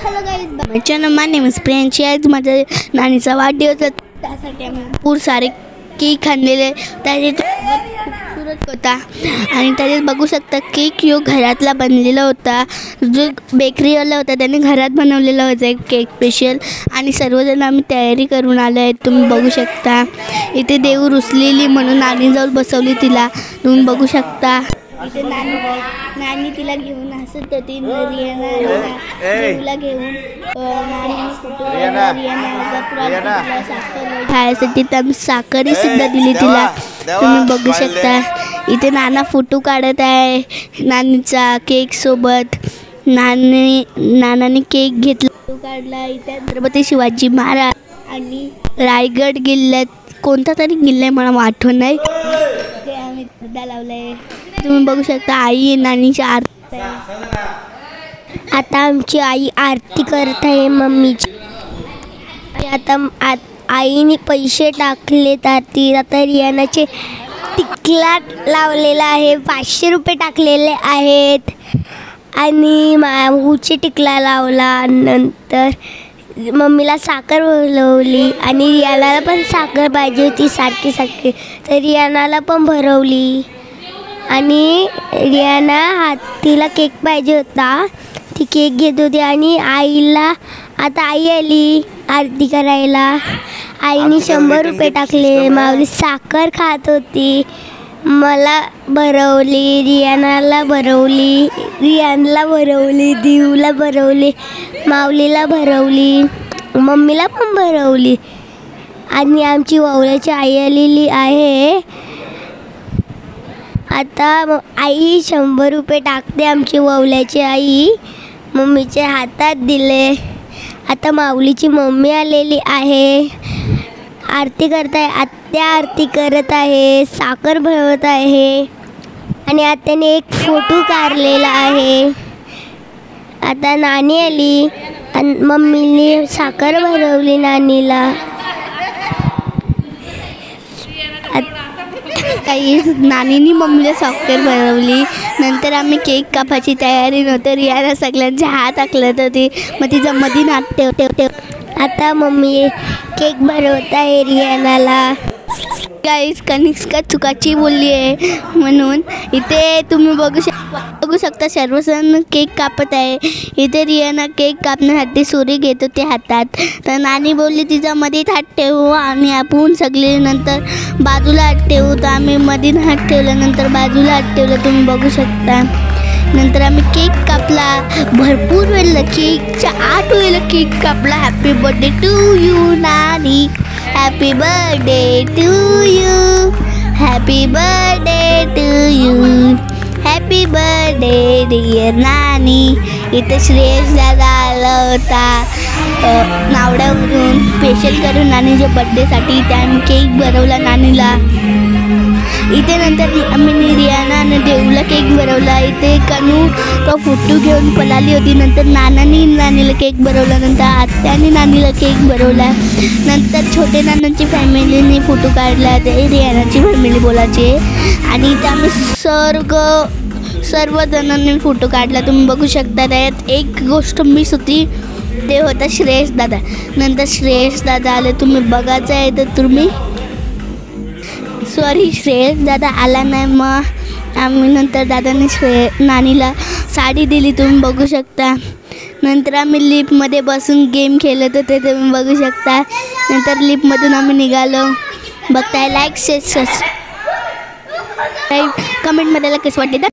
Hello guys, my name is Priyanshi. आज माझ्या नानीचा वाढदिवस होता, त्यासाठी आम्ही भरपूर सारे केक आणलेले. त्याच्यात खूबसूरत होता आणि त्याच्यात बघू शकता केक यो घरातला बनलेला होता. जो बेकरीवाला होता त्याने घरात बनवलेला होता एक केक स्पेशल. आणि सर्वजण आम्ही तयारी करून आलो आहे. तुम्ही बघू शकता इथे देव रुसलेली म्हणून नानी जाऊन बसवली तिला. तुम्ही बघू शकता इथे नानी तिला घेऊन हसत होती. देवला घेऊन खायसाठी तर साखरही सुद्धा दिली तिला. तुम्ही बघू शकता इथे नाना फोटो काढत आहे नानीचा केक सोबत. नानाने केक घेतला, फोटो काढला. इथे छत्रपती शिवाजी महाराज आणि रायगड किल्ल्यात कोणता तरी किल्ला मला आठवण नाही ते आम्ही पडदा लावलाय. तुम्ही बघू शकता आई नानीची आरती. आता आमची आई आरती करत आहे मम्मीची. आता आईने पैसे टाकलेत आरती. आता रियानाचे टिकला लावलेला आहे, 500 रुपये टाकलेले आहेत. आणि माऊचे टिकला लावला. नंतर मम्मीला साखर भरवली आणि रियानाला पण साखर पाहिजे होती सारखी सारखी, तर रियानाला पण भरवली. आणि रियाना तिला केक पाहिजे होता, ती केक घेत होती. आणि आईला आता आई आली आरती करायला. आईने 100 रुपये टाकले. माऊली साखर खात होती, मला भरवली, रियानाला भरवली, रियानला भरवली, दिवला भरवली, माऊलीला भरवली, मम्मीला पण भरवली. आणि आमची ववल्याची आई आलेली आहे. आता आई 100 रुपये टाकते आमची ववल्याची आई, मम्मीच्या हातात दिले. आता माऊलीची मम्मी आलेली आहे, आरती करत आहे. आत्या आरती करत आहे, साखर भरवत आहे. आणि आत्याने एक फोटो काढलेला आहे. आता नानी आली आणि मम्मीने साखर भरवली नानीला. काही नानीनी मम्मीला साखर भरवली. नंतर आम्ही केक कापायची तयारी नव्हतं. रियाना सगळ्यांचे हात आखलत होती, मग तिचं मधीन हात ठेव. आता मम्मी केक भरवत आहे रियानाला. गाईज कनिष्का चुकाची बोलली आहे म्हणून इथे तुम्ही बघू शकता सर्वजण केक कापत आहे. इथे रियाना केक कापण्यासाठी सुरी घेत होते हातात, तर नानी बोलली तिचा मधीत हात ठेवू आणि आपण सगळे नंतर बाजूला हात ठेवू. तर आम्ही मधीन हात ठेवल्यानंतर बाजूला हात ठेवलं. तुम्ही बघू शकता. नंतर आम्ही केक कापला. भरपूर वेळेला केकच्या 8 वेळेला केक कापला. Happy birthday to you Nani, happy birthday to you, happy birthday to you, happy birthday dear Nani. इथे श्रेयस दादा आला होता नावड्यावरून स्पेशल करून नानीच्या बर्थडेसाठी. त्याने केक भरवला नानीला. इथे नंतर आम्ही रियाना आणि देवला केक भरवला. इथे कनू तो फोटो घेऊन पळाली होती. नंतर नानांनी नानीला केक भरवला. नंतर आत्याने नानीला केक भरवला. नंतर छोटे नानांची फॅमिलीने फोटो काढला, ते रियानाची फॅमिली बोलायची. आणि इथे आम्ही सर्व जणांनी फोटो काढला. तुम्ही बघू शकता. त्यात एक गोष्ट मिस होती, ते होता श्रेयस दादा. नंतर श्रेयस दादा आले. तुम्ही बघायचं आहे तर तुम्ही श्रेयस दादा आला नाही. मग आम्ही नंतर दादाने नानीला साडी दिली. तुम्ही बघू शकता. नंतर आम्ही लिफ्टमध्ये बसून गेम खेळत होते. तुम्ही बघू शकता. नंतर लिफ्टमधून आम्ही निघालो. बघताय. लाईक शेअर सबस्क्राईब कमेंटमध्ये कसं वाटते.